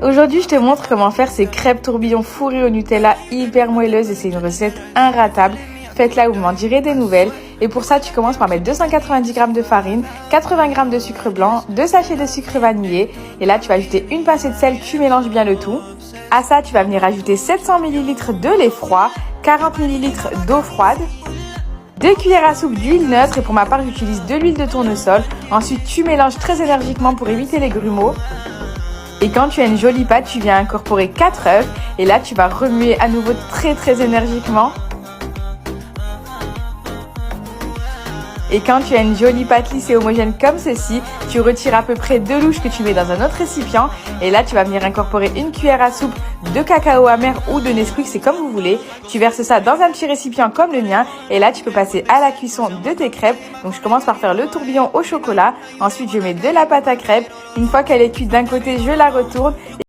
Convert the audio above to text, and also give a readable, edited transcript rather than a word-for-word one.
Aujourd'hui, je te montre comment faire ces crêpes tourbillons fourrées au Nutella hyper moelleuses et c'est une recette inratable. Faites-la ou vous m'en direz des nouvelles. Et pour ça, tu commences par mettre 290 g de farine, 80 g de sucre blanc, 2 sachets de sucre vanillé. Et là, tu vas ajouter une pincée de sel, tu mélanges bien le tout. À ça, tu vas venir ajouter 700 ml de lait froid, 40 ml d'eau froide, 2 cuillères à soupe d'huile neutre et pour ma part, j'utilise de l'huile de tournesol. Ensuite, tu mélanges très énergiquement pour éviter les grumeaux. Et quand tu as une jolie pâte, tu viens incorporer 4 œufs et là, tu vas remuer à nouveau très énergiquement. Et quand tu as une jolie pâte lisse et homogène comme ceci, tu retires à peu près 2 louches que tu mets dans un autre récipient. Et là, tu vas venir incorporer une cuillère à soupe de cacao amer ou de Nesquik, c'est comme vous voulez. Tu verses ça dans un petit récipient comme le mien. Et là, tu peux passer à la cuisson de tes crêpes. Donc, je commence par faire le tourbillon au chocolat. Ensuite, je mets de la pâte à crêpes. Une fois qu'elle est cuite d'un côté, je la retourne.